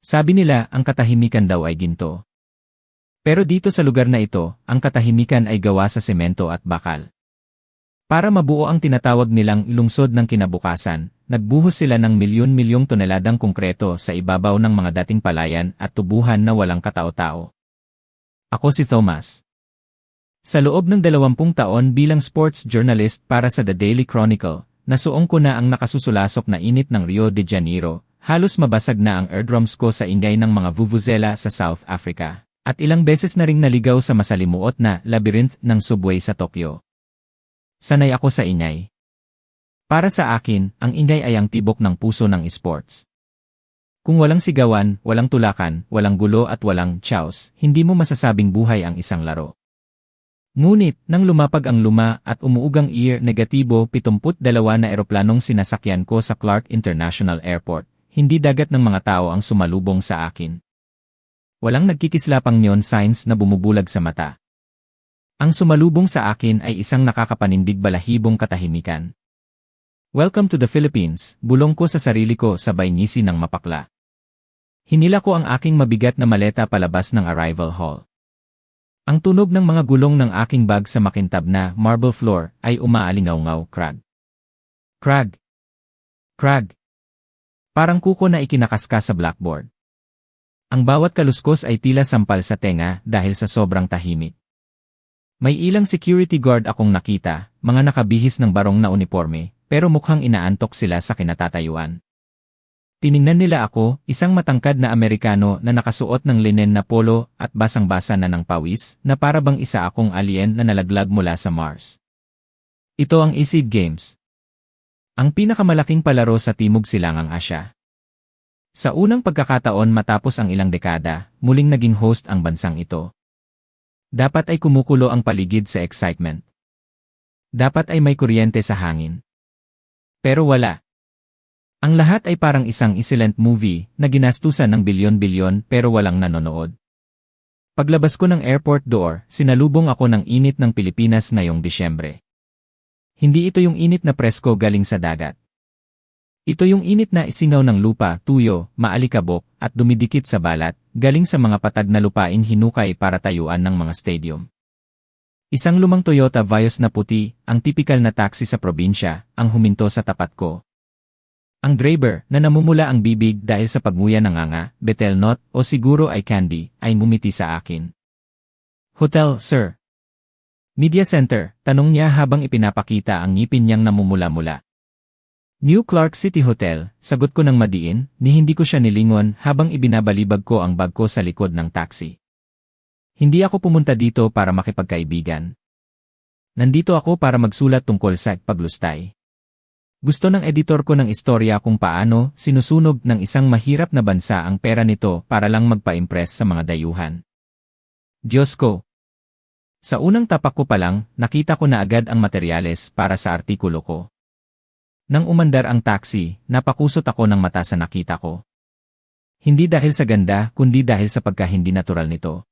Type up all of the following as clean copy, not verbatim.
Sabi nila ang katahimikan daw ay ginto. Pero dito sa lugar na ito, ang katahimikan ay gawa sa semento at bakal. Para mabuo ang tinatawag nilang lungsod ng kinabukasan, nagbuhos sila ng milyon-milyong toneladang konkreto sa ibabaw ng mga dating palayan at tubuhan na walang katao-tao. Ako si Thomas. Sa loob ng 20 taon bilang sports journalist para sa The Daily Chronicle, nasuong ko na ang nakasusulasok na init ng Rio de Janeiro, halos mabasag na ang eardrums ko sa ingay ng mga vuvuzela sa South Africa, at ilang beses na ring naligaw sa masalimuot na labyrinth ng subway sa Tokyo. Sanay ako sa ingay. Para sa akin, ang ingay ay ang tibok ng puso ng esports. Kung walang sigawan, walang tulakan, walang gulo at walang chows, hindi mo masasabing buhay ang isang laro. Ngunit, nang lumapag ang luma at umuugang negatibo 72 na eroplanong sinasakyan ko sa Clark International Airport, hindi dagat ng mga tao ang sumalubong sa akin. Walang nagkikislapang neon signs na bumubulag sa mata. Ang sumalubong sa akin ay isang nakakapanindig balahibong katahimikan. Welcome to the Philippines, bulong ko sa sarili ko sabay ngisi ng mapakla. Hinila ko ang aking mabigat na maleta palabas ng arrival hall. Ang tunog ng mga gulong ng aking bag sa makintab na marble floor ay umaalingaw-ngaw, krag. Krag. Krag. Parang kuko na ikinakaska sa blackboard. Ang bawat kaluskos ay tila sampal sa tenga dahil sa sobrang tahimik. May ilang security guard akong nakita, mga nakabihis ng barong na uniforme, pero mukhang inaantok sila sa kinatatayuan. Tiningnan nila ako, isang matangkad na Amerikano na nakasuot ng linen na polo at basang-basa na ng pawis, na para bang isa akong alien na nalaglag mula sa Mars. Ito ang Seed Games. Ang pinakamalaking palaro sa Timog Silangang Asya. Sa unang pagkakataon matapos ang ilang dekada, muling naging host ang bansang ito. Dapat ay kumukulo ang paligid sa excitement. Dapat ay may kuryente sa hangin. Pero wala. Ang lahat ay parang isang silent movie na ginastusan ng bilyon-bilyon pero walang nanonood. Paglabas ko ng airport door, sinalubong ako ng init ng Pilipinas ngayong Disyembre. Hindi ito yung init na presko galing sa dagat. Ito yung init na isingaw ng lupa, tuyo, maalikabok, at dumidikit sa balat, galing sa mga patag na lupain hinukay para tayuan ng mga stadium. Isang lumang Toyota Vios na puti, ang tipikal na taxi sa probinsya, ang huminto sa tapat ko. Ang driver, na namumula ang bibig dahil sa pagnguya ng nganga, betelnut, o siguro ay candy, ay mumiti sa akin. Hotel, sir. Media center, tanong niya habang ipinapakita ang ngipin niyang namumula-mula. New Clark City Hotel, sagot ko ng madiin, ni hindi ko siya nilingon habang ibinabalibag ko ang bag ko sa likod ng taxi. Hindi ako pumunta dito para makipagkaibigan. Nandito ako para magsulat tungkol sa paglustay. Gusto ng editor ko ng istorya kung paano sinusunog ng isang mahirap na bansa ang pera nito para lang magpa-impress sa mga dayuhan. Diyos ko! Sa unang tapak ko pa lang, nakita ko na agad ang materyales para sa artikulo ko. Nang umandar ang taxi, napakusot ako ng mata sa nakita ko. Hindi dahil sa ganda, kundi dahil sa pagka-hindi natural nito.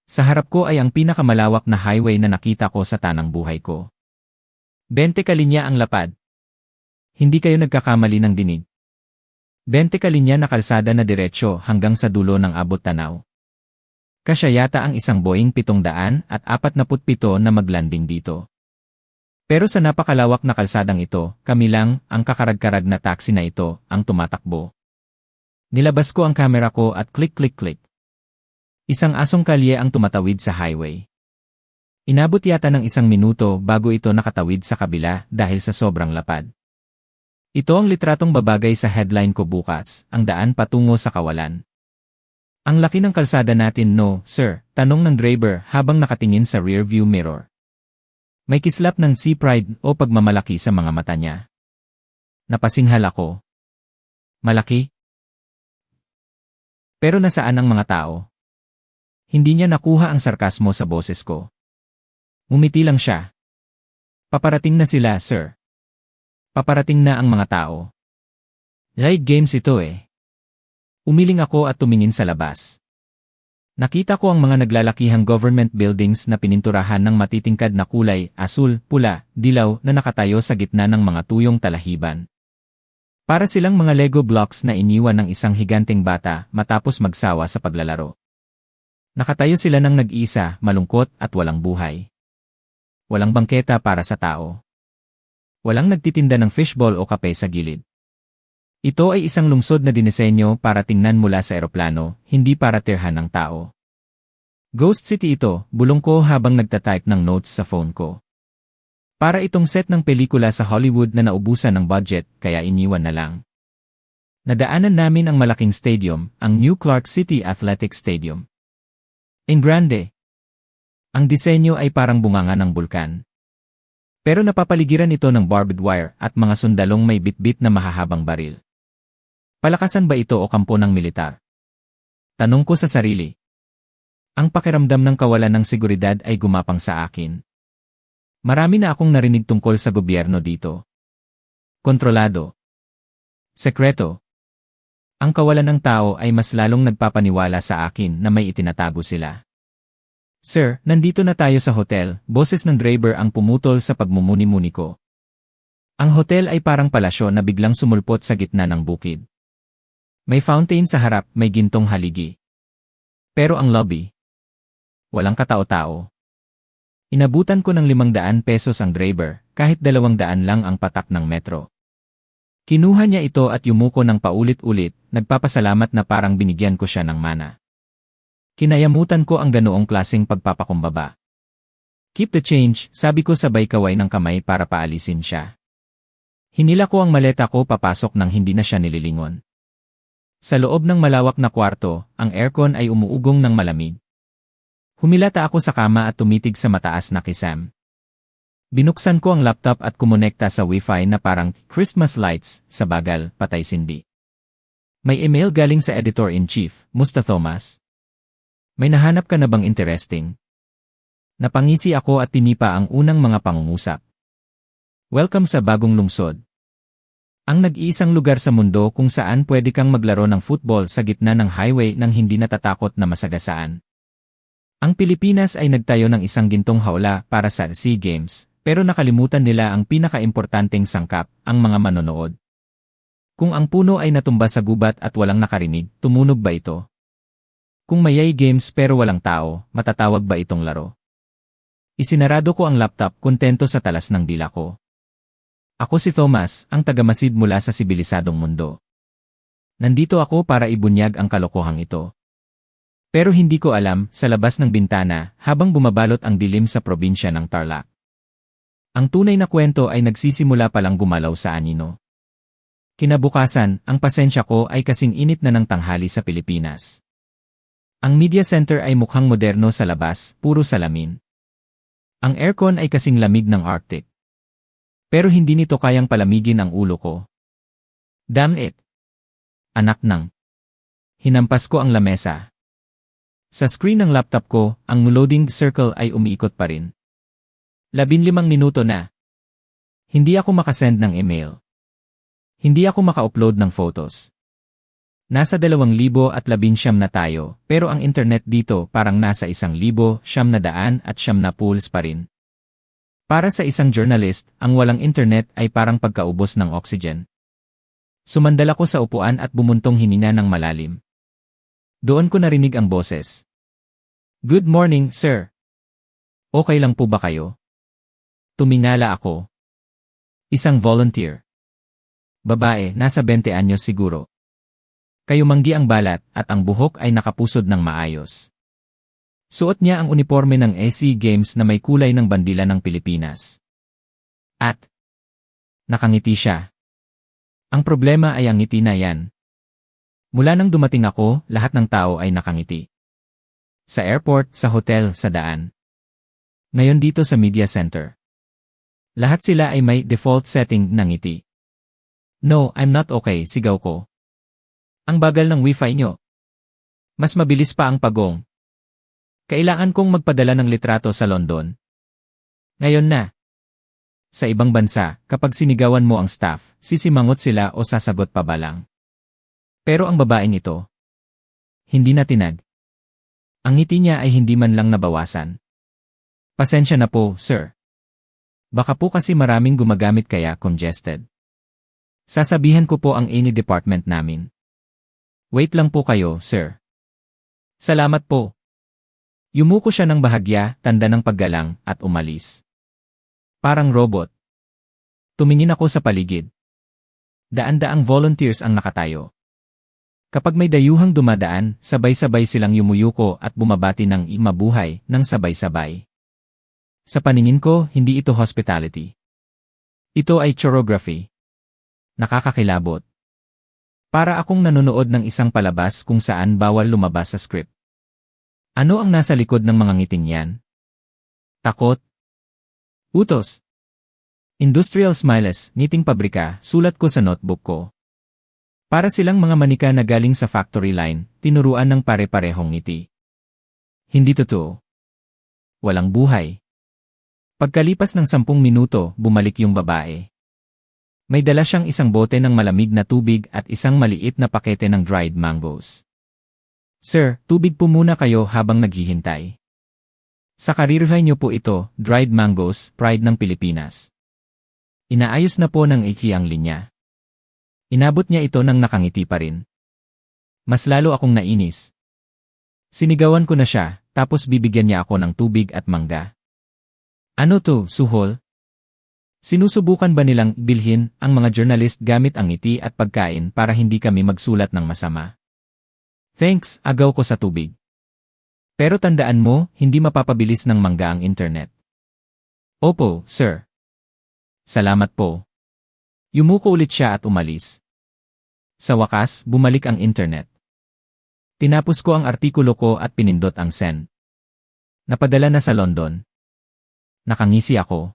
Sa harap ko ay ang pinakamalawak na highway na nakita ko sa tanang buhay ko. 20 kalinya ang lapad. Hindi kayo nagkakamali ng dinig. 20 kalinya na kalsada na diretsyo hanggang sa dulo ng abot tanaw. Kasya yata ang isang Boeing 747 na maglanding dito. Pero sa napakalawak na kalsadang ito, kami lang, ang kakarag-karag na taxi na ito, ang tumatakbo. Nilabas ko ang kamera ko at click-click-click. Isang asong kalye ang tumatawid sa highway. Inabot yata ng 1 minuto bago ito nakatawid sa kabila dahil sa sobrang lapad. Ito ang litratong babagay sa headline ko bukas, ang daan patungo sa kawalan. Ang laki ng kalsada natin, no, sir, tanong ng driver habang nakatingin sa rearview mirror. May kislap ng sea pride o pagmamalaki sa mga mata niya. Napasinghal ako. Malaki? Pero nasaan ang mga tao? Hindi niya nakuha ang sarkasmo sa boses ko. Ngumiti lang siya. Paparating na sila, sir. Paparating na ang mga tao. Live games ito eh. Umiling ako at tumingin sa labas. Nakita ko ang mga naglalakihang government buildings na pininturahan ng matitingkad na kulay, asul, pula, dilaw na nakatayo sa gitna ng mga tuyong talahiban. Para silang mga Lego blocks na iniwan ng isang higanteng bata matapos magsawa sa paglalaro. Nakatayo sila ng nag-iisa, malungkot at walang buhay. Walang bangketa para sa tao. Walang nagtitinda ng fishball o kape sa gilid. Ito ay isang lungsod na dinisenyo para tingnan mula sa eroplano, hindi para tirhan ng tao. Ghost City ito, bulong ko habang nagtatype ng notes sa phone ko. Para itong set ng pelikula sa Hollywood na naubusan ng budget, kaya iniwan na lang. Nadaanan namin ang malaking stadium, ang New Clark City Athletic Stadium. En grande. Ang disenyo ay parang bunganga ng bulkan. Pero napapaligiran ito ng barbed wire at mga sundalong may bitbit na mahahabang baril. Palakasan ba ito o kampo ng militar? Tanong ko sa sarili. Ang pakiramdam ng kawalan ng seguridad ay gumapang sa akin. Marami na akong narinig tungkol sa gobyerno dito. Kontrolado. Sekreto. Ang kawalan ng tao ay mas lalong nagpapaniwala sa akin na may itinatago sila. Sir, nandito na tayo sa hotel, boses ng driver ang pumutol sa pagmumuni-muni ko. Ang hotel ay parang palasyo na biglang sumulpot sa gitna ng bukid. May fountain sa harap, may gintong haligi. Pero ang lobby, walang katao-tao. Inabutan ko ng 500 pesos ang driver, kahit 200 lang ang patak ng metro. Kinuha niya ito at yumuko ng paulit-ulit, nagpapasalamat na parang binigyan ko siya ng mana. Kinayamutan ko ang ganoong klaseng pagpapakumbaba. Keep the change, sabi ko sabay kaway ng kamay para paalisin siya. Hinila ko ang maleta ko papasok nang hindi na siya nililingon. Sa loob ng malawak na kwarto, ang aircon ay umuugong ng malamig. Humilata ako sa kama at tumitig sa mataas na kisam. Binuksan ko ang laptop at kumonekta sa Wi-Fi na parang Christmas lights, sa bagal, patay sindi. May email galing sa Editor-in-Chief, Musta Thomas. May nahanap ka na bang interesting? Napangisi ako at tinipa ang unang mga pangungusap. Welcome sa bagong lungsod. Ang nag-iisang lugar sa mundo kung saan pwede kang maglaro ng football sa gitna ng highway nang hindi natatakot na masagasaan. Ang Pilipinas ay nagtayo ng isang gintong hawla para sa SEA Games, pero nakalimutan nila ang pinakaimportanteng sangkap, ang mga manonood. Kung ang puno ay natumba sa gubat at walang nakarinig, tumunog ba ito? Kung mayay games pero walang tao, matatawag ba itong laro? Isinarado ko ang laptop, kontento sa talas ng dila ko. Ako si Thomas, ang tagamasid mula sa sibilisadong mundo. Nandito ako para ibunyag ang kalokohang ito. Pero hindi ko alam, sa labas ng bintana, habang bumabalot ang dilim sa probinsya ng Tarlac. Ang tunay na kwento ay nagsisimula palang gumalaw sa anino. Kinabukasan, ang pasensya ko ay kasing init na ng tanghali sa Pilipinas. Ang media center ay mukhang moderno sa labas, puro salamin. Ang aircon ay kasing lamig ng Arctic. Pero hindi nito kayang palamigin ang ulo ko. Damn it! Anak ng. Hinampas ko ang lamesa. Sa screen ng laptop ko, ang loading circle ay umiikot pa rin. 15 minuto na. Hindi ako makasend ng email. Hindi ako maka-upload ng photos. Nasa 2,019 na tayo, pero ang internet dito parang nasa 1,900 at 90 pulse pa rin. Para sa isang journalist, ang walang internet ay parang pagkaubos ng oxygen. Sumandal ako sa upuan at bumuntong hininga ng malalim. Doon ko narinig ang boses. Good morning, sir. Okay lang po ba kayo? Tumingala ako. Isang volunteer. Babae, nasa 20 anyos siguro. Kayumanggi ang balat at ang buhok ay nakapusod ng maayos. Suot niya ang uniforme ng SEA Games na may kulay ng bandila ng Pilipinas. At nakangiti siya. Ang problema ay ang ngiti na yan. Mula nang dumating ako, lahat ng tao ay nakangiti. Sa airport, sa hotel, sa daan. Ngayon dito sa media center. Lahat sila ay may default setting ng ngiti. No, I'm not okay, sigaw ko. Ang bagal ng wifi nyo. Mas mabilis pa ang pagong. Kailangan kong magpadala ng litrato sa London. Ngayon na. Sa ibang bansa, kapag sinigawan mo ang staff, sisimangot sila o sasagot pa ba lang. Pero ang babaeng ito, hindi na tinag. Ang ngiti niya ay hindi man lang nabawasan. Pasensya na po, sir. Baka po kasi maraming gumagamit kaya congested. Sasabihan ko po ang any department namin. Wait lang po kayo, sir. Salamat po. Yumuko siya ng bahagya, tanda ng paggalang, at umalis. Parang robot. Tumingin ako sa paligid. Daan-daang volunteers ang nakatayo. Kapag may dayuhang dumadaan, sabay-sabay silang yumuyuko at bumabati ng mabuhay ng sabay-sabay. Sa paningin ko, hindi ito hospitality. Ito ay choreography. Nakakakilabot. Para akong nanonood ng isang palabas kung saan bawal lumabas sa script. Ano ang nasa likod ng mga ngiting yan? Takot? Utos? Industrial smiles, ngiting pabrika, sulat ko sa notebook ko. Para silang mga manika na galing sa factory line, tinuruan ng pare-parehong ngiti. Hindi totoo. Walang buhay. Pagkalipas ng 10 minuto, bumalik yung babae. May dala siyang isang bote ng malamig na tubig at isang maliit na pakete ng dried mangoes. Sir, tubig po muna kayo habang naghihintay. Sa karirhay niyo po ito, dried mangoes, pride ng Pilipinas. Inaayos na po ng Iki ang linya. Inabot niya ito nang nakangiti pa rin. Mas lalo akong nainis. Sinigawan ko na siya, tapos bibigyan niya ako ng tubig at mangga. Ano to, suhol? Sinusubukan ba nilang bilhin ang mga journalist gamit ang ngiti at pagkain para hindi kami magsulat ng masama? Thanks, agaw ko sa tubig. Pero tandaan mo, hindi mapapabilis ng mangga ang internet. Opo, sir. Salamat po. Yumuko ulit siya at umalis. Sa wakas, bumalik ang internet. Tinapos ko ang artikulo ko at pinindot ang send. Napadala na sa London. Nakangisi ako.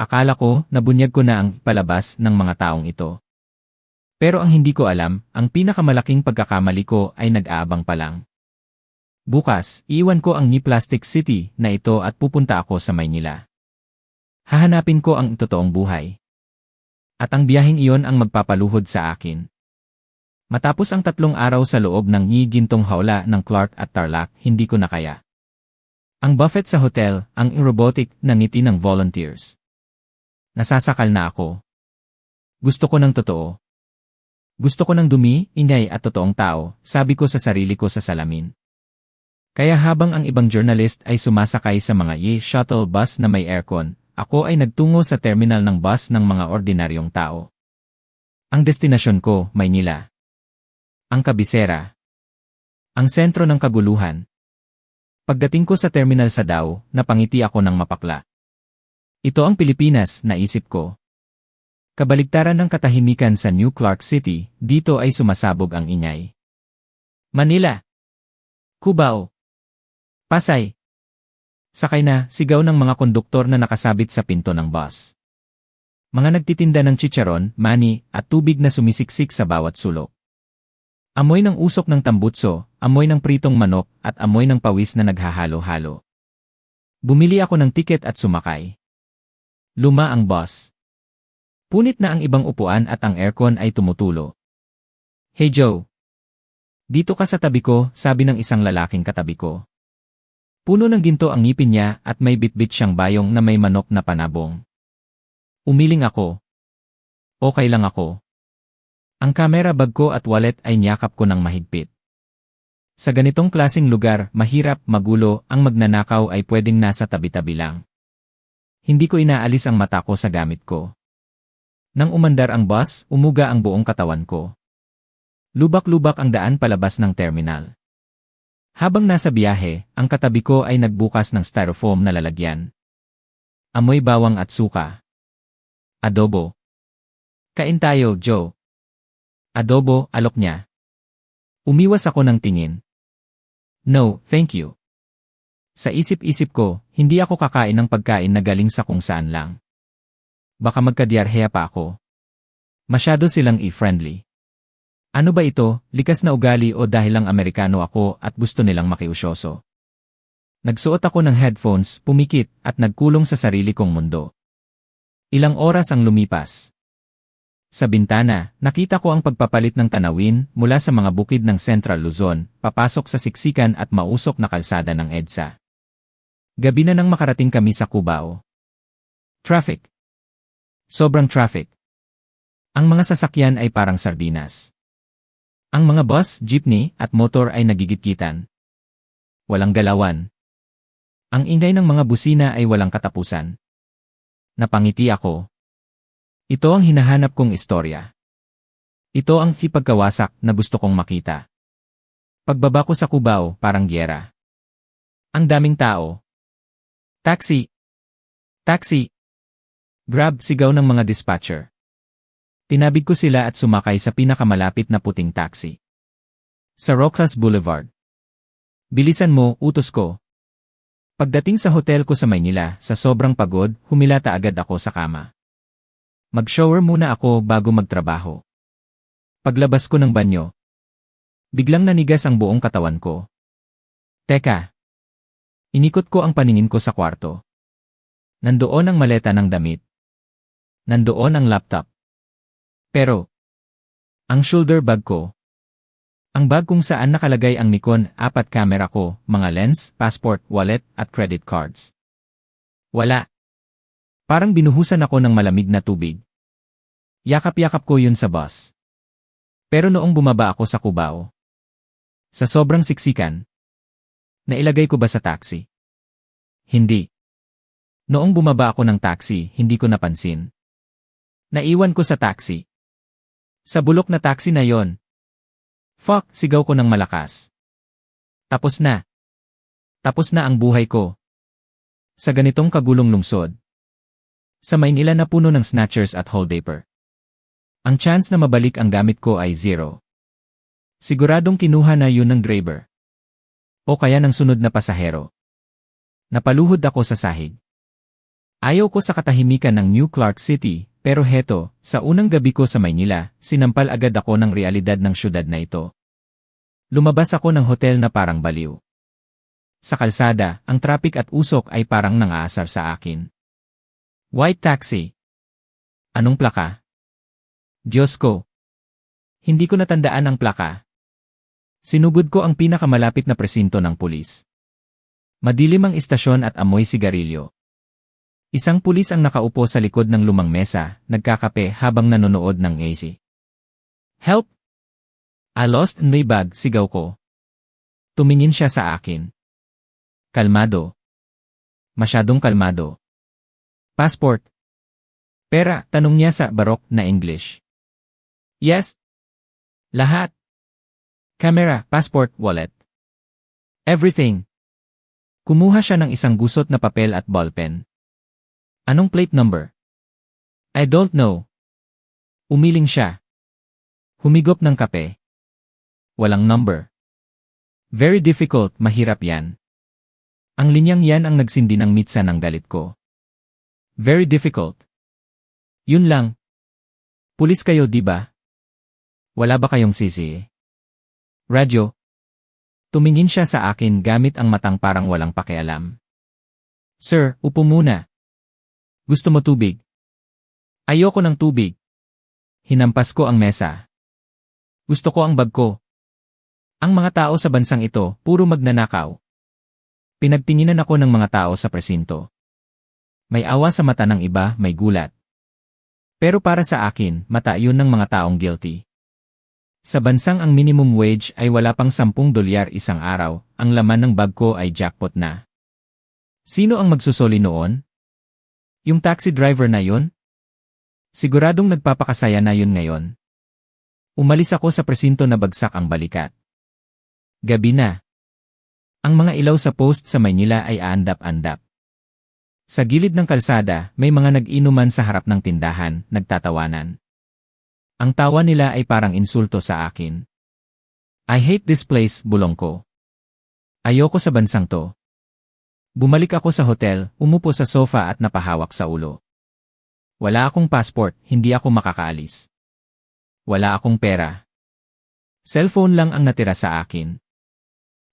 Akala ko, nabunyag ko na ang palabas ng mga taong ito. Pero ang hindi ko alam, ang pinakamalaking pagkakamali ko ay nag-aabang pa lang. Bukas, iiwan ko ang Ni Plastic City na ito at pupunta ako sa Maynila. Hahanapin ko ang totoong buhay. At ang biyaheng iyon ang magpapaluhod sa akin. Matapos ang 3 araw sa loob ng gintong hawla ng Clark at Tarlac, hindi ko na kaya. Ang buffet sa hotel, ang robotic na ngiti ng volunteers. Nasasakal na ako. Gusto ko ng totoo. Gusto ko ng dumi, ingay at totoong tao, sabi ko sa sarili ko sa salamin. Kaya habang ang ibang journalist ay sumasakay sa mga shuttle bus na may aircon, ako ay nagtungo sa terminal ng bus ng mga ordinaryong tao. Ang destinasyon ko, Maynila. Ang kabisera. Ang sentro ng kaguluhan. Pagdating ko sa terminal sa Davao, napangiti ako ng mapakla. Ito ang Pilipinas, naisip ko. Kabaligtaran ng katahimikan sa New Clark City, dito ay sumasabog ang ingay. Manila. Cubao. Pasay. Sakay na, sigaw ng mga konduktor na nakasabit sa pinto ng bus. Mga nagtitinda ng chicharon, mani, at tubig na sumisiksik sa bawat sulok. Amoy ng usok ng tambutso, amoy ng pritong manok, at amoy ng pawis na naghahalo-halo. Bumili ako ng tiket at sumakay. Luma ang bus. Punit na ang ibang upuan at ang aircon ay tumutulo. Hey Joe. Dito ka sa tabi ko, sabi ng isang lalaking katabi ko. Puno ng ginto ang ngipin niya at may bitbit siyang bayong na may manok na panabong. Umiling ako. Okay lang ako. Ang kamera bag ko at wallet ay niyakap ko ng mahigpit. Sa ganitong klasing lugar, mahirap, magulo, ang magnanakaw ay pwedeng nasa tabi-tabi lang. Hindi ko inaalis ang mata ko sa gamit ko. Nang umandar ang bus, umuga ang buong katawan ko. Lubak-lubak ang daan palabas ng terminal. Habang nasa biyahe, ang katabi ko ay nagbukas ng styrofoam na lalagyan. Amoy bawang at suka. Adobo. Kain tayo, Joe. Adobo, alok niya. Umiwas ako ng tingin. No, thank you. Sa isip-isip ko, hindi ako kakain ng pagkain na galing sa kung saan lang. Baka magka-diarrhea pa ako. Masyado silang friendly. Ano ba ito, likas na ugali o dahil lang Amerikano ako at gusto nilang makiusyoso? Nagsuot ako ng headphones, pumikit, at nagkulong sa sarili kong mundo. Ilang oras ang lumipas. Sa bintana, nakita ko ang pagpapalit ng tanawin mula sa mga bukid ng Central Luzon, papasok sa siksikan at mausok na kalsada ng EDSA. Gabi na nang makarating kami sa Cubao. Traffic. Sobrang traffic. Ang mga sasakyan ay parang sardinas. Ang mga bus, jeepney, at motor ay nagigitgitan. Walang galawan. Ang ingay ng mga busina ay walang katapusan. Napangiti ako. Ito ang hinahanap kong istorya. Ito ang pagkawasak na gusto kong makita. Pagbaba ko sa Cubao, parang gyera. Ang daming tao. Taxi! Taxi! Grab, sigaw ng mga dispatcher. Tinabig ko sila at sumakay sa pinakamalapit na puting taxi. Sa Roxas Boulevard. Bilisan mo, utos ko. Pagdating sa hotel ko sa Maynila, sa sobrang pagod, humilata agad ako sa kama. Mag-shower muna ako bago magtrabaho. Paglabas ko ng banyo, biglang nanigas ang buong katawan ko. Teka. Inikot ko ang paningin ko sa kwarto. Nandoon ang maleta ng damit. Nandoon ang laptop. Pero, ang shoulder bag ko. Ang bag kung saan nakalagay ang Nikon 4 camera ko, mga lens, passport, wallet, at credit cards. Wala. Parang binuhusan ako ng malamig na tubig. Yakap-yakap ko yun sa bus. Pero noong bumaba ako sa Cubao, sa sobrang siksikan, nailagay ko ba sa taxi? Hindi. Noong bumaba ako ng taxi, hindi ko napansin. Naiwan ko sa taxi. Sa bulok na taxi na yon. Fuck, sigaw ko ng malakas. Tapos na. Tapos na ang buhay ko. Sa ganitong kagulong lungsod. Sa Maynila na puno ng snatchers at holdapper. Ang chance na mabalik ang gamit ko ay 0. Siguradong kinuha na yun ng driver. O kaya ng sunod na pasahero. Napaluhod ako sa sahig. Ayaw ko sa katahimikan ng New Clark City. Pero heto, sa unang gabi ko sa Maynila, sinampal agad ako ng realidad ng syudad na ito. Lumabas ako ng hotel na parang baliw. Sa kalsada, ang traffic at usok ay parang nangaasar sa akin. White taxi. Anong plaka? Diyos ko. Hindi ko natandaan ang plaka. Sinugod ko ang pinakamalapit na presinto ng pulis. Madilim ang istasyon at amoy sigarilyo. Isang pulis ang nakaupo sa likod ng lumang mesa, nagkakape habang nanonood ng AC. Help! I lost my bag, sigaw ko. Tumingin siya sa akin. Kalmado. Masyadong kalmado. Passport. Pera, tanong niya sa barok na English. Yes. Lahat. Camera, passport, wallet. Everything. Kumuha siya ng isang gusot na papel at ballpen. Anong plate number? I don't know. Umiling siya. Humigop ng kape. Walang number. Very difficult, mahirap yan. Ang linyang yan ang nagsindi ng mitsa ng galit ko. Very difficult. Yun lang. Pulis kayo, di ba? Wala ba kayong sisi? Radyo. Tumingin siya sa akin gamit ang matang parang walang pakialam. Sir, upo muna. Gusto mo tubig? Ayoko ng tubig. Hinampas ko ang mesa. Gusto ko ang bag ko. Ang mga tao sa bansang ito, puro magnanakaw. Pinagtinginan ako ng mga tao sa presinto. May awa sa mata ng iba, may gulat. Pero para sa akin, mata yun ng mga taong guilty. Sa bansang ang minimum wage ay wala pang $10 isang araw, ang laman ng bag ko ay jackpot na. Sino ang magsusoli noon? Yung taxi driver na yun? Siguradong nagpapakasaya na yun ngayon. Umalis ako sa presinto na bagsak ang balikat. Gabi na. Ang mga ilaw sa post sa Maynila ay aandap-andap. Sa gilid ng kalsada, may mga nag-inuman sa harap ng tindahan, nagtatawanan. Ang tawa nila ay parang insulto sa akin. I hate this place, bulong ko. Ayoko sa bansang to. Bumalik ako sa hotel, umupo sa sofa at napahawak sa ulo. Wala akong passport, hindi ako makakaalis. Wala akong pera. Cellphone lang ang natira sa akin.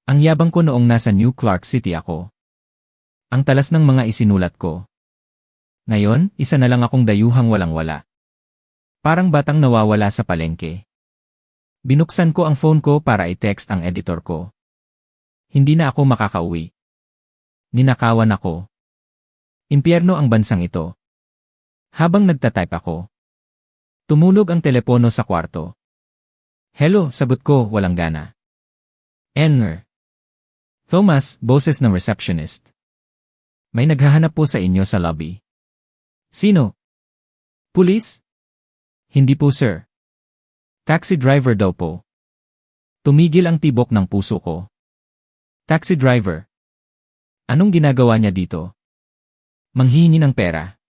Ang yabang ko noong nasa New Clark City ako. Ang talas ng mga isinulat ko. Ngayon, isa na lang akong dayuhang walang-wala. Parang batang nawawala sa palengke. Binuksan ko ang phone ko para i-text ang editor ko. Hindi na ako makakauwi. Ninakawan ako. Impyerno ang bansang ito. Habang nagtatype ako, Tumunog ang telepono sa kwarto. Hello, sagot ko, walang gana. Enner. Thomas, boses ng receptionist. May naghahanap po sa inyo sa lobby. Sino? Pulis? Hindi po sir. Taxi driver daw po. Tumigil ang tibok ng puso ko. Taxi driver. Anong ginagawa niya dito? Manghihingi ng pera.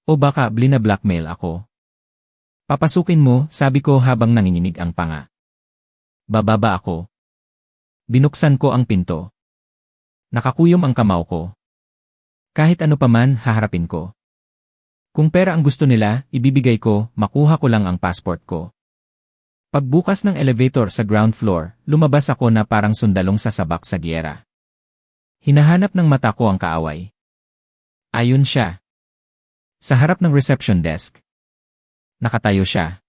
O baka blina-blackmail ako. Papasukin mo, sabi ko habang nanginginig ang panga. Bababa ako. Binuksan ko ang pinto. Nakakuyom ang kamao ko. Kahit ano paman, haharapin ko. Kung pera ang gusto nila, ibibigay ko, makuha ko lang ang passport ko. Pagbukas ng elevator sa ground floor, lumabas ako na parang sundalong sasabak sa giyera. Hinahanap ng mata ko ang kaaway. Ayun siya. Sa harap ng reception desk. Nakatayo siya.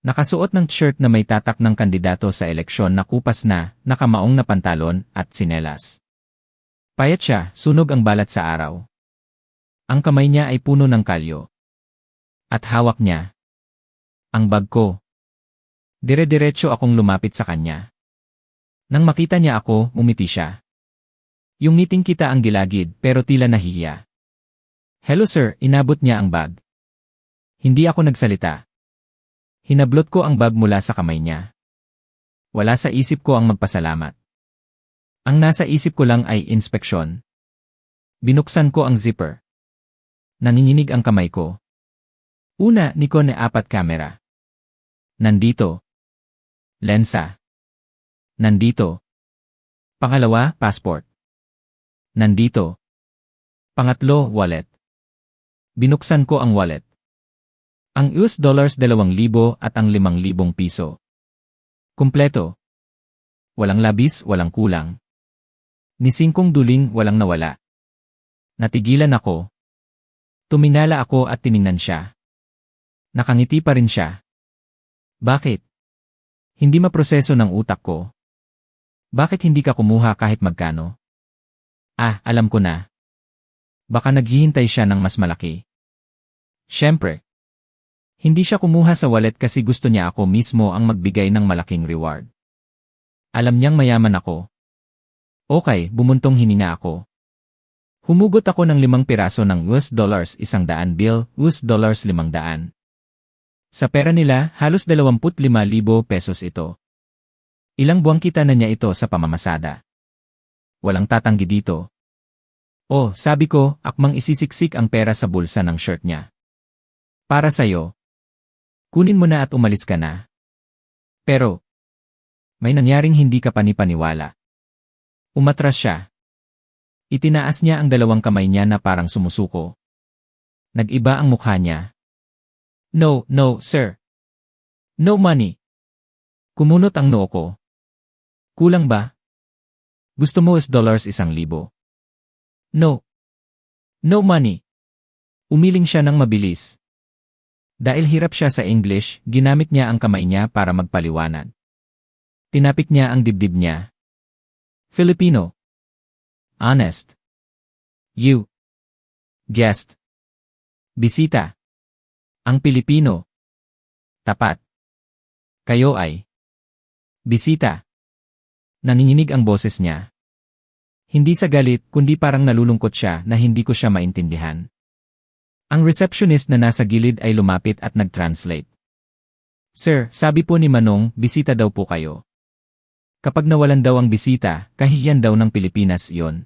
Nakasuot ng t-shirt na may tatak ng kandidato sa eleksyon na kupas na, nakamaong na pantalon, at tsinelas. Payat siya, sunog ang balat sa araw. Ang kamay niya ay puno ng kalyo. At hawak niya ang bag ko. Dire-diretso akong lumapit sa kanya. Nang makita niya ako, umiti siya. Yung ngiting kita ang gilagid pero tila nahihiya. Hello sir, inabot niya ang bag. Hindi ako nagsalita. Hinablot ko ang bag mula sa kamay niya. Wala sa isip ko ang magpasalamat. Ang nasa isip ko lang ay inspeksyon. Binuksan ko ang zipper. Nanginginig ang kamay ko. Una, Nikon 4 camera. Nandito. Lensa. Nandito. Pangalawa, passport. Nandito. Pangatlo, wallet. Binuksan ko ang wallet. Ang US dollars 2,000 at ang 5,000 piso. Kumpleto. Walang labis, walang kulang. Ni 5 duling, walang nawala. Natigilan ako. Tuminala ako at tiningnan siya. Nakangiti pa rin siya. Bakit? Hindi maproseso ng utak ko. Bakit hindi ka kumuha kahit magkano? Ah, alam ko na. Baka naghihintay siya ng mas malaki. Siyempre. Hindi siya kumuha sa wallet kasi gusto niya ako mismo ang magbigay ng malaking reward. Alam niyang mayaman ako. Okay, bumuntong hininga ako. Humugot ako ng 5 piraso ng US dollars 100 bill, US dollars 500. Sa pera nila, halos 25,000 pesos ito. Ilang buwang kita na niya ito sa pamamasada. Walang tatanggi dito. Oh, sabi ko, akmang isisiksik ang pera sa bulsa ng shirt niya. Para sa'yo. Kunin mo na at umalis ka na. Pero, may nangyaring hindi ka panipaniwala. Umatras siya. Itinaas niya ang 2 kamay niya na parang sumusuko. Nag-iba ang mukha niya. No, no, sir. No money. Kumunot ang noo ko. Kulang ba? Gusto mo US dollars 1,000? No. No money. Umiling siya ng mabilis. Dahil hirap siya sa English, ginamit niya ang kamay niya para magpaliwanag. Tinapik niya ang dibdib niya. Filipino. Honest. You. Guest. Bisita. Ang Pilipino. Tapat. Kayo ay. Bisita. Nanginginig ang boses niya. Hindi sa galit, kundi parang nalulungkot siya na hindi ko siya maintindihan. Ang receptionist na nasa gilid ay lumapit at nag-translate. Sir, sabi po ni Manong, bisita daw po kayo. Kapag nawalan daw ang bisita, kahihiyan daw ng Pilipinas iyon.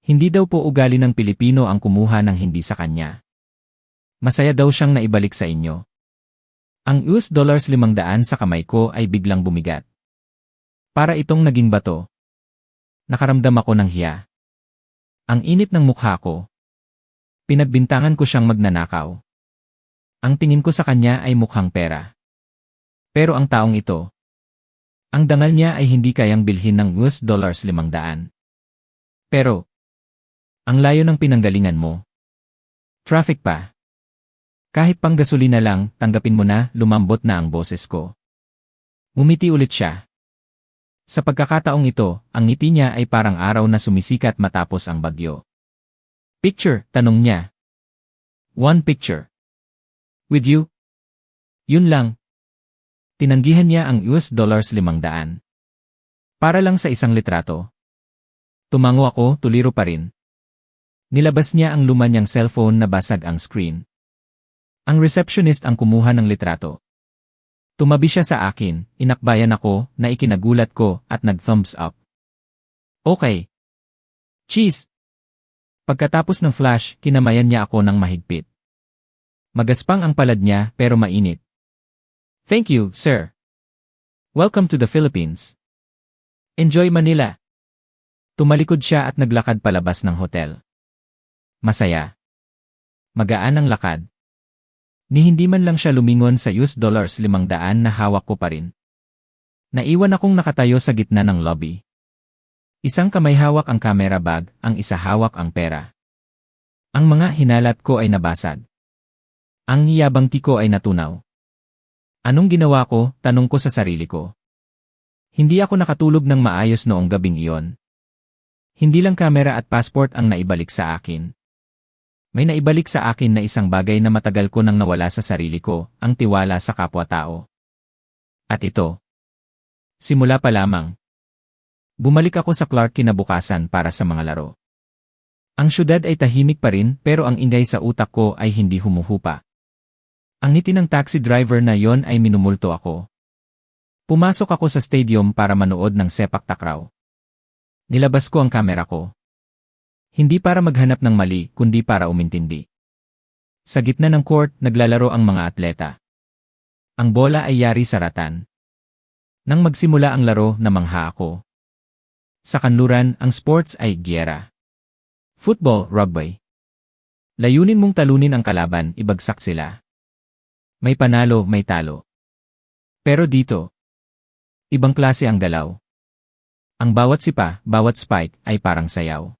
Hindi daw po ugali ng Pilipino ang kumuha ng hindi sa kanya. Masaya daw siyang naibalik sa inyo. Ang US dollars 500 sa kamay ko ay biglang bumigat. Para itong naging bato. Nakaramdam ako ng hiya. Ang init ng mukha ko. Pinagbintangan ko siyang magnanakaw. Ang tingin ko sa kanya ay mukhang pera. Pero ang taong ito, ang dangal niya ay hindi kayang bilhin ng US dollars 500. Pero, ang layo ng pinanggalingan mo. Traffic pa. Kahit pang gasolina lang, tanggapin mo na, lumambot na ang boses ko. Umiti ulit siya. Sa pagkakataong ito, ang ngiti niya ay parang araw na sumisikat matapos ang bagyo. Picture, tanong niya. One picture. With you? Yun lang. Tinanggihan niya ang $500. Para lang sa isang litrato. Tumango ako, tuliro pa rin. Nilabas niya ang luma niyang cellphone na basag ang screen. Ang receptionist ang kumuha ng litrato. Tumabi siya sa akin, inakbayan ako, na ikinagulat ko, at nag-thumbs up. Okay. Cheese! Pagkatapos ng flash, kinamayan niya ako ng mahigpit. Magaspang ang palad niya, pero mainit. Thank you, sir. Welcome to the Philippines. Enjoy Manila. Tumalikod siya at naglakad palabas ng hotel. Masaya. Magaan ang lakad. Ni hindi man lang siya lumingon sa $500 na hawak ko pa rin. Naiwan akong nakatayo sa gitna ng lobby. Isang kamay hawak ang camera bag, ang isa hawak ang pera. Ang mga hinalat ko ay nabasag. Ang yabang ko ay natunaw. Anong ginawa ko? Tanong ko sa sarili ko. Hindi ako nakatulog ng maayos noong gabing iyon. Hindi lang kamera at passport ang naibalik sa akin. May naibalik sa akin na isang bagay na matagal ko nang nawala sa sarili ko, ang tiwala sa kapwa-tao. At ito. Simula pa lamang. Bumalik ako sa Clark kinabukasan para sa mga laro. Ang syudad ay tahimik pa rin pero ang ingay sa utak ko ay hindi humuhupa. Ang ngiti ng taxi driver na yon ay minumulto ako. Pumasok ako sa stadium para manood ng sepak takraw. Nilabas ko ang kamera ko. Hindi para maghanap ng mali, kundi para umintindi. Sa gitna ng court, naglalaro ang mga atleta. Ang bola ay yari sa ratan. Nang magsimula ang laro, namangha ako. Sa kanluran, ang sports ay giyera. Football, rugby. Layunin mong talunin ang kalaban, ibagsak sila. May panalo, may talo. Pero dito, ibang klase ang galaw. Ang bawat sipa, bawat spike, ay parang sayaw.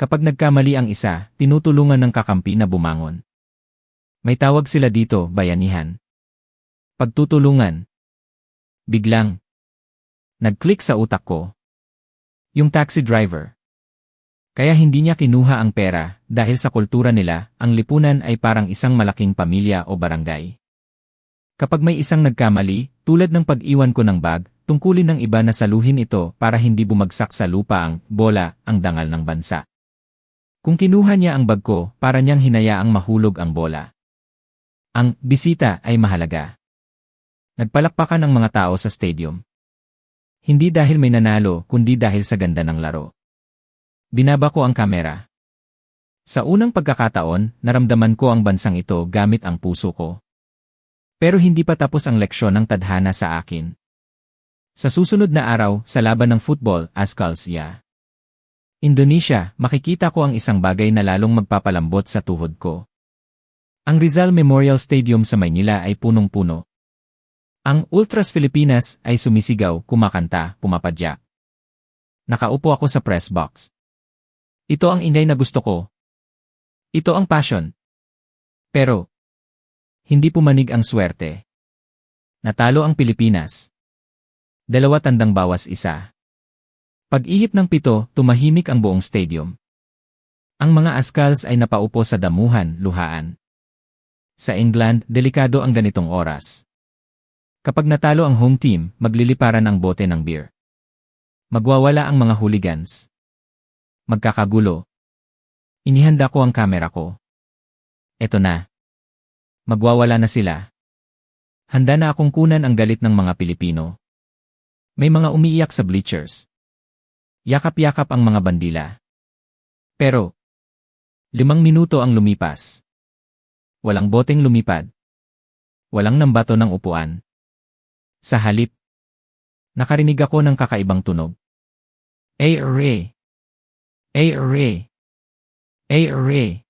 Kapag nagkamali ang isa, tinutulungan ng kakampi na bumangon. May tawag sila dito, bayanihan. Pagtutulungan. Biglang. Nag-click sa utak ko. Yung taxi driver. Kaya hindi niya kinuha ang pera, dahil sa kultura nila, ang lipunan ay parang isang malaking pamilya o barangay. Kapag may isang nagkamali, tulad ng pag-iwan ko ng bag, tungkulin ng iba na saluhin ito para hindi bumagsak sa lupa ang bola, ang dangal ng bansa. Kung kinuha niya ang bag ko, para niyang hinayaang mahulog ang bola. Ang bisita ay mahalaga. Nagpalakpakan ang mga tao sa stadium. Hindi dahil may nanalo, kundi dahil sa ganda ng laro. Binaba ko ang kamera. Sa unang pagkakataon, naramdaman ko ang bansang ito gamit ang puso ko. Pero hindi pa tapos ang leksyon ng tadhana sa akin. Sa susunod na araw, sa laban ng football, Ascalcia, Indonesia, makikita ko ang isang bagay na lalong magpapalambot sa tuhod ko. Ang Rizal Memorial Stadium sa Maynila ay punong-puno. Ang Ultras Filipinas ay sumisigaw, kumakanta, pumapadyak. Nakaupo ako sa press box. Ito ang ingay na gusto ko. Ito ang passion. Pero, hindi pumanig ang swerte. Natalo ang Pilipinas. 2 tandang bawas isa. Pag-ihip ng 7, tumahimik ang buong stadium. Ang mga Ascals ay napaupo sa damuhan, luhaan. Sa England, delikado ang ganitong oras. Kapag natalo ang home team, magliliparan ang bote ng beer. Magwawala ang mga hooligans. Magkakagulo. Inihanda ko ang kamera ko. Eto na. Magwawala na sila. Handa na akong kunan ang galit ng mga Pilipino. May mga umiiyak sa bleachers. Yakap-yakap ang mga bandila. Pero, 5 minuto ang lumipas. Walang boteng lumipad. Walang nambato ng upuan. Sa halip, nakarinig ako ng kakaibang tunog. Ay array! Ay array! Ay array!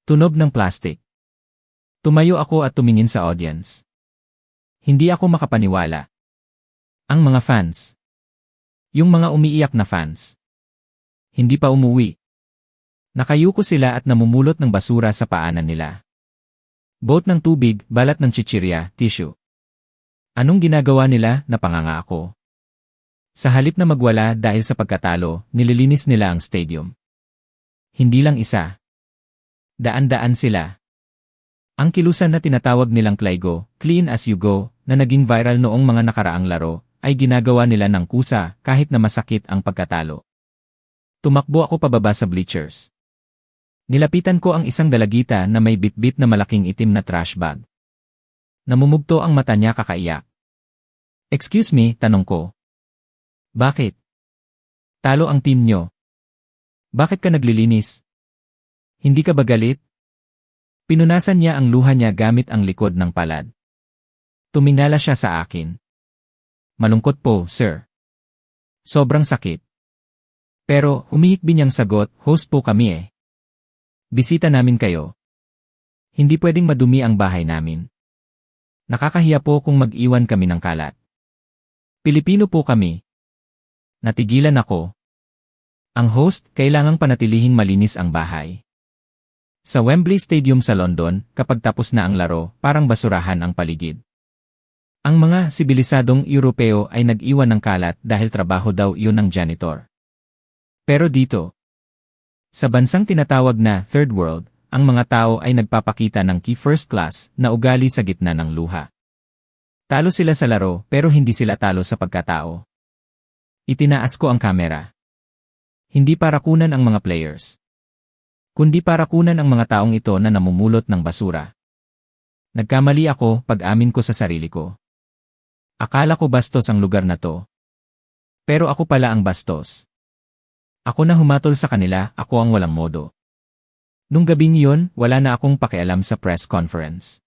Tunog ng plastic. Tumayo ako at tumingin sa audience. Hindi ako makapaniwala. Ang mga fans. Yung mga umiiyak na fans. Hindi pa umuwi. Nakayuko sila at namumulot ng basura sa paanan nila. Boat ng tubig, balat ng chichirya, tissue. Anong ginagawa nila? Napanganga ako. Sa halip na magwala dahil sa pagkatalo, nililinis nila ang stadium. Hindi lang isa. Daan-daan sila. Ang kilusan na tinatawag nilang Claygo, clean as you go, na naging viral noong mga nakaraang laro, ay ginagawa nila ng kusa kahit na masakit ang pagkatalo. Tumakbo ako pababa sa bleachers. Nilapitan ko ang isang dalagita na may bitbit na malaking itim na trash bag. Namumugto ang mata niya kakaiyak. "Excuse me," tanong ko. "Bakit? Talo ang team nyo. Bakit ka naglilinis? Hindi ka ba galit?" Pinunasan niya ang luha niya gamit ang likod ng palad. Tumingala siya sa akin. "Malungkot po, sir. Sobrang sakit." Pero, humihikbi niyang sagot, "Host po kami eh. Bisita namin kayo. Hindi pwedeng madumi ang bahay namin. Nakakahiya po kung mag-iwan kami ng kalat. Pilipino po kami." Natigilan ako. Ang host, kailangang panatilihing malinis ang bahay. Sa Wembley Stadium sa London, kapag tapos na ang laro, parang basurahan ang paligid. Ang mga sibilisadong Europeo ay nag-iwan ng kalat dahil trabaho daw iyon ng janitor. Pero dito, sa bansang tinatawag na Third World, ang mga tao ay nagpapakita ng key first class na ugali sa gitna ng luha. Talo sila sa laro pero hindi sila talo sa pagkatao. Itinaas ko ang kamera. Hindi para kunan ang mga players, kundi para kunan ang mga taong ito na namumulot ng basura. Nagkamali ako pag-amin ko sa sarili ko. Akala ko bastos ang lugar na to. Pero ako pala ang bastos. Ako na humatol sa kanila, ako ang walang modo. Nung gabing iyon, wala na akong pakialam sa press conference.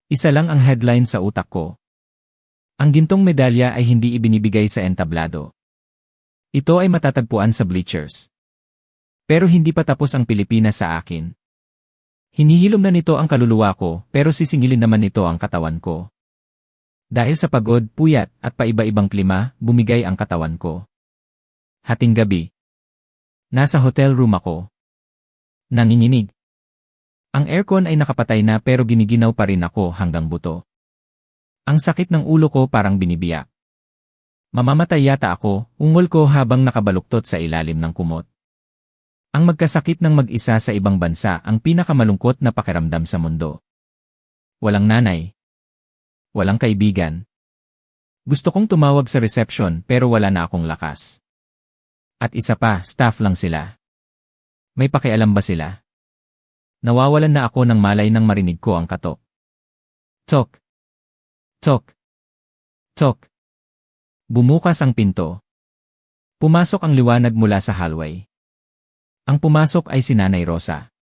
Isa lang ang headline sa utak ko. Ang gintong medalya ay hindi ibinibigay sa entablado. Ito ay matatagpuan sa bleachers. Pero hindi pa tapos ang Pilipinas sa akin. Hinihilom na nito ang kaluluwa ko, pero sisingilin naman nito ang katawan ko. Dahil sa pagod, puyat, at paiba-ibang klima, bumigay ang katawan ko. Hating gabi. Nasa hotel room ako. Nanginginig. Ang aircon ay nakapatay na pero giniginaw pa rin ako hanggang buto. Ang sakit ng ulo ko parang binibiyak. Mamamatay yata ako, ungol ko habang nakabaluktot sa ilalim ng kumot. Ang magkasakit ng mag-isa sa ibang bansa ang pinakamalungkot na pakiramdam sa mundo. Walang nanay. Walang kaibigan. Gusto kong tumawag sa reception pero wala na akong lakas. At isa pa, staff lang sila. May pakialam ba sila? Nawawalan na ako ng malay nang marinig ko ang katok. Tok. Tok. Tok. Bumukas ang pinto. Pumasok ang liwanag mula sa hallway. Ang pumasok ay si Nanay Rosa.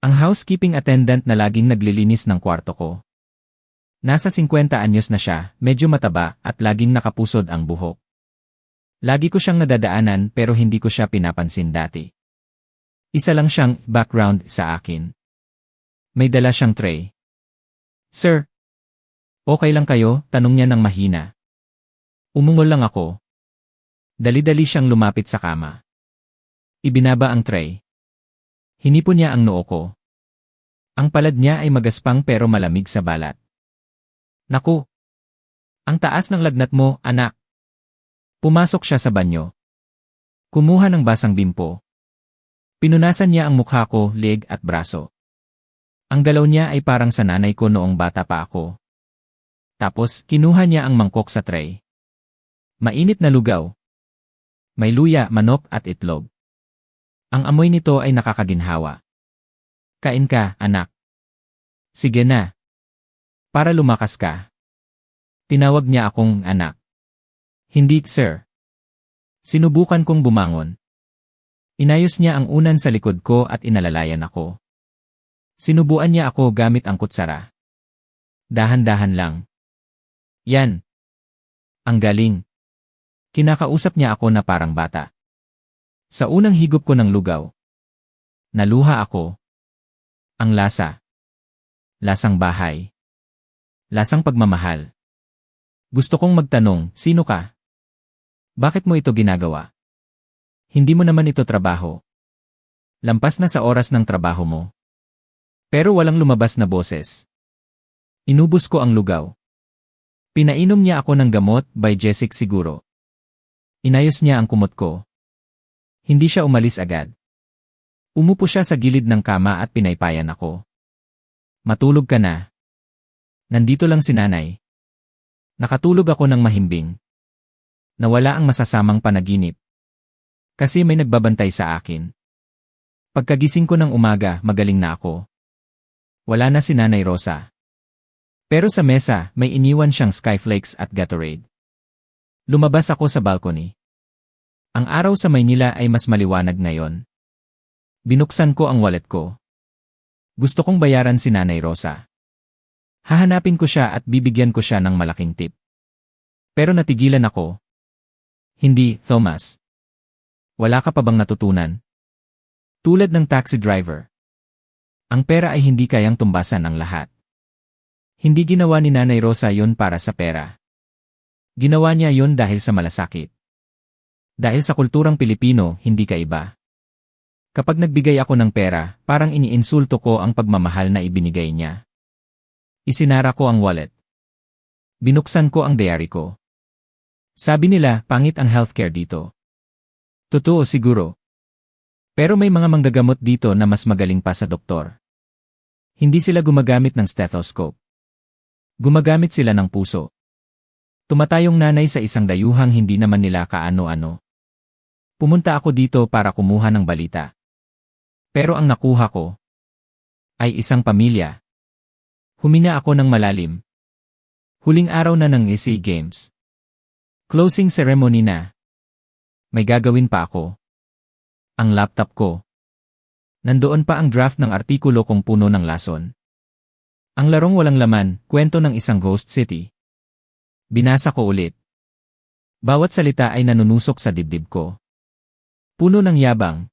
Ang housekeeping attendant na laging naglilinis ng kwarto ko. Nasa 50 anyos na siya, medyo mataba at laging nakapusod ang buhok. Lagi ko siyang nadadaanan pero hindi ko siya pinapansin dati. Isa lang siyang background sa akin. May dala siyang tray. "Sir, okay lang kayo?" tanong niya ng mahina. Umungol lang ako. Dali-dali siyang lumapit sa kama. Ibinaba ang tray. Hinipon niya ang noo ko. Ang palad niya ay magaspang pero malamig sa balat. "Naku! Ang taas ng lagnat mo, anak!" Pumasok siya sa banyo. Kumuha ng basang bimpo. Pinunasan niya ang mukha ko, leg at braso. Ang galaw niya ay parang sa nanay ko noong bata pa ako. Tapos, kinuha niya ang mangkok sa tray. Mainit na lugaw. May luya, manok at itlog. Ang amoy nito ay nakakaginhawa. "Kain ka, anak." "Sige na. Para lumakas ka." Tinawag niya akong anak. "Hindi, sir." Sinubukan kong bumangon. Inayos niya ang unan sa likod ko at inalalayan ako. Sinubuan niya ako gamit ang kutsara. Dahan-dahan lang. "Yan. Ang galing." Kinakausap niya ako na parang bata. Sa unang higop ko ng lugaw, naluha ako. Ang lasa. Lasang bahay. Lasang pagmamahal. Gusto kong magtanong, sino ka? Bakit mo ito ginagawa? Hindi mo naman ito trabaho. Lampas na sa oras ng trabaho mo. Pero walang lumabas na boses. Inubos ko ang lugaw. Pinainom niya ako ng gamot by Jessic siguro. Inayos niya ang kumot ko. Hindi siya umalis agad. Umupo siya sa gilid ng kama at pinaypayan ako. Matulog ka na. Nandito lang si nanay. Nakatulog ako ng mahimbing. Nawala ang masasamang panaginip. Kasi may nagbabantay sa akin. Pagkagising ko ng umaga, magaling na ako. Wala na si Nanay Rosa. Pero sa mesa, may iniwan siyang Skyflakes at Gatorade. Lumabas ako sa balcony. Ang araw sa Maynila ay mas maliwanag ngayon. Binuksan ko ang wallet ko. Gusto kong bayaran si Nanay Rosa. Hahanapin ko siya at bibigyan ko siya ng malaking tip. Pero natigilan ako. Hindi, Thomas. Wala ka pa bang natutunan? Tulad ng taxi driver. Ang pera ay hindi kayang tumbasan ang lahat. Hindi ginawa ni Nanay Rosa yon para sa pera. Ginawa niya yon dahil sa malasakit. Dahil sa kulturang Pilipino, hindi kaiba. Kapag nagbigay ako ng pera, parang iniinsulto ko ang pagmamahal na ibinigay niya. Isinara ko ang wallet. Binuksan ko ang diary ko. Sabi nila, pangit ang healthcare dito. Totoo siguro. Pero may mga manggagamot dito na mas magaling pa sa doktor. Hindi sila gumagamit ng stethoscope. Gumagamit sila ng puso. Tumatayong nanay sa isang dayuhang hindi naman nila kaano-ano. Pumunta ako dito para kumuha ng balita. Pero ang nakuha ko ay isang pamilya. Huminga ako ng malalim. Huling araw na ng SEA Games. Closing ceremony na. May gagawin pa ako. Ang laptop ko. Nandoon pa ang draft ng artikulo kong puno ng lason. Ang larong walang laman, kwento ng isang ghost city. Binasa ko ulit. Bawat salita ay nanunusok sa dibdib ko. Puno ng yabang.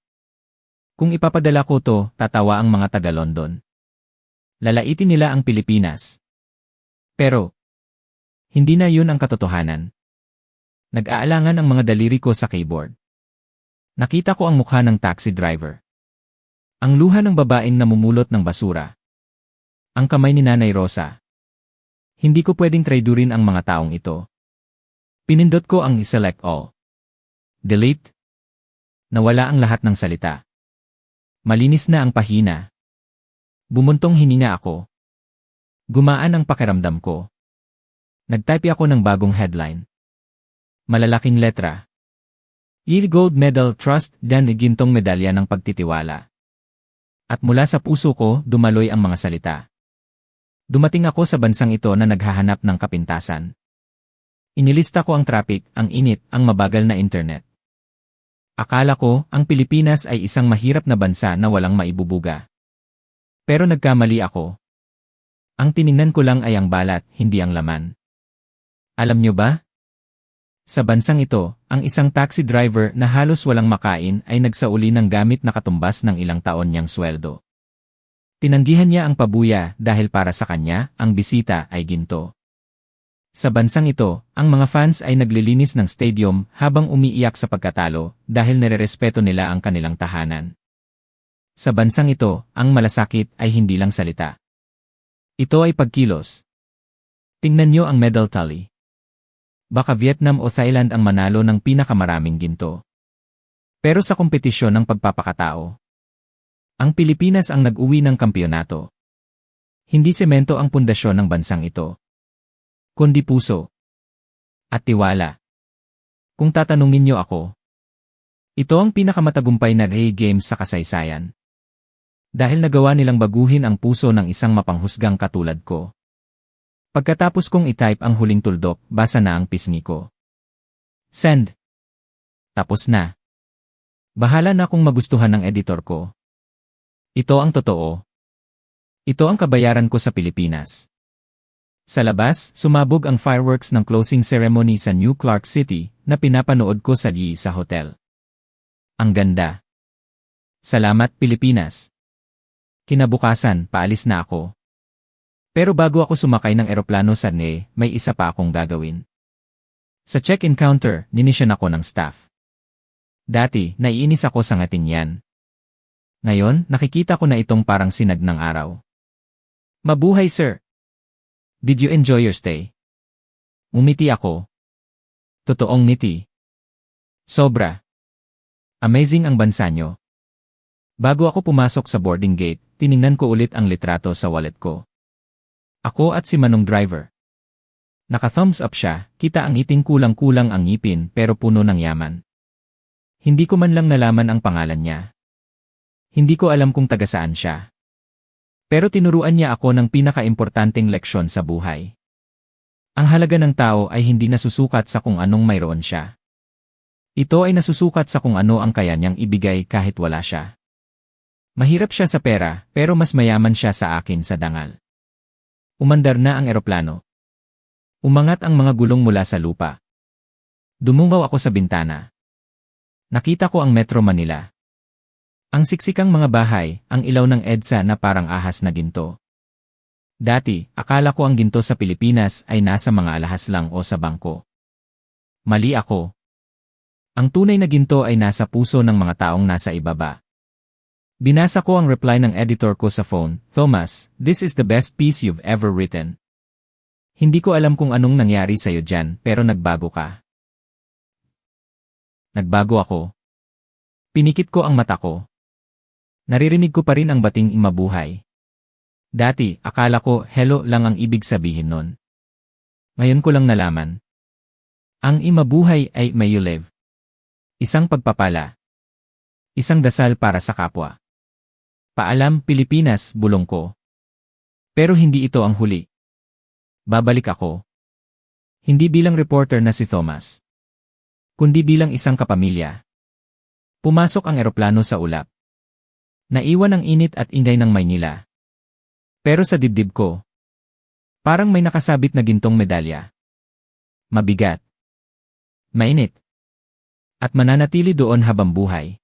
Kung ipapadala ko to, tatawa ang mga taga-London. Lalaitin nila ang Pilipinas. Pero, hindi na yun ang katotohanan. Nag-aalangan ang mga daliri ko sa keyboard. Nakita ko ang mukha ng taxi driver. Ang luha ng babaeng namumulot ng basura. Ang kamay ni Nanay Rosa. Hindi ko pwedeng traidurin ang mga taong ito. Pinindot ko ang select all. Delete. Nawala ang lahat ng salita. Malinis na ang pahina. Bumuntong hininga ako. Gumaan ang pakiramdam ko. Nagtype ako ng bagong headline. Malalaking letra. Yale Gold Medal Trust dan gintong medalya ng pagtitiwala. At mula sa puso ko, dumaloy ang mga salita. Dumating ako sa bansang ito na naghahanap ng kapintasan. Inilista ko ang traffic, ang init, ang mabagal na internet. Akala ko, ang Pilipinas ay isang mahirap na bansa na walang maibubuga. Pero nagkamali ako. Ang tiningnan ko lang ay ang balat, hindi ang laman. Alam nyo ba? Sa bansang ito, ang isang taxi driver na halos walang makain ay nagsauli ng gamit na katumbas ng ilang taon niyang sweldo. Tinanggihan niya ang pabuya dahil para sa kanya, ang bisita ay ginto. Sa bansang ito, ang mga fans ay naglilinis ng stadium habang umiiyak sa pagkatalo dahil nirerespeto nila ang kanilang tahanan. Sa bansang ito, ang malasakit ay hindi lang salita. Ito ay pagkilos. Tingnan niyo ang medal tally. Baka Vietnam o Thailand ang manalo ng pinakamaraming ginto. Pero sa kompetisyon ng pagpapakatao, ang Pilipinas ang nag-uwi ng kampyonato. Hindi semento ang pundasyon ng bansang ito, kundi puso at tiwala. Kung tatanungin niyo ako, ito ang pinakamatagumpay na SEA Games sa kasaysayan. Dahil nagawa nilang baguhin ang puso ng isang mapanghusgang katulad ko. Pagkatapos kong i-type ang huling tuldok, basa na ang pisngi ko. Send. Tapos na. Bahala na kung magustuhan ng editor ko. Ito ang totoo. Ito ang kabayaran ko sa Pilipinas. Sa labas, sumabog ang fireworks ng closing ceremony sa New Clark City na pinapanood ko sa hotel. Ang ganda. Salamat, Pilipinas. Kinabukasan, paalis na ako. Pero bago ako sumakay ng eroplano sa NE, may isa pa akong gagawin. Sa check-in counter, ninisyon ako ng staff. Dati, naiinis ako sa ngating yan. Ngayon, nakikita ko na itong parang sinag ng araw. Mabuhay, sir! Did you enjoy your stay? Umiti ako. Totoong ngiti. Sobra. Amazing ang bansa nyo. Bago ako pumasok sa boarding gate, tiningnan ko ulit ang litrato sa wallet ko. Ako at si Manong driver. Naka-thumbs up siya, kita ang iting kulang-kulang ang ngipin pero puno ng yaman. Hindi ko man lang nalaman ang pangalan niya. Hindi ko alam kung taga saan siya. Pero tinuruan niya ako ng pinaka-importanteng leksyon sa buhay. Ang halaga ng tao ay hindi nasusukat sa kung anong mayroon siya. Ito ay nasusukat sa kung ano ang kaya niyang ibigay kahit wala siya. Mahirap siya sa pera, pero mas mayaman siya sa akin sa dangal. Umandar na ang eroplano. Umangat ang mga gulong mula sa lupa. Dumungaw ako sa bintana. Nakita ko ang Metro Manila. Ang siksikang mga bahay, ang ilaw ng EDSA na parang ahas na ginto. Dati, akala ko ang ginto sa Pilipinas ay nasa mga alahas lang o sa bangko. Mali ako. Ang tunay na ginto ay nasa puso ng mga taong nasa ibaba. Binasa ko ang reply ng editor ko sa phone, "Thomas, this is the best piece you've ever written. Hindi ko alam kung anong nangyari sa'yo dyan, pero nagbago ka." Nagbago ako. Pinikit ko ang mata ko. Naririnig ko pa rin ang bating imabuhay. Dati, akala ko hello lang ang ibig sabihin nun. Ngayon ko lang nalaman. Ang imabuhay ay may you live. Isang pagpapala. Isang dasal para sa kapwa. Paalam, Pilipinas, bulong ko. Pero hindi ito ang huli. Babalik ako. Hindi bilang reporter na si Thomas, kundi bilang isang kapamilya. Pumasok ang eroplano sa ulap. Naiwan ang init at ingay ng Maynila. Pero sa dibdib ko, parang may nakasabit na gintong medalya. Mabigat. Mainit. At mananatili doon habang buhay.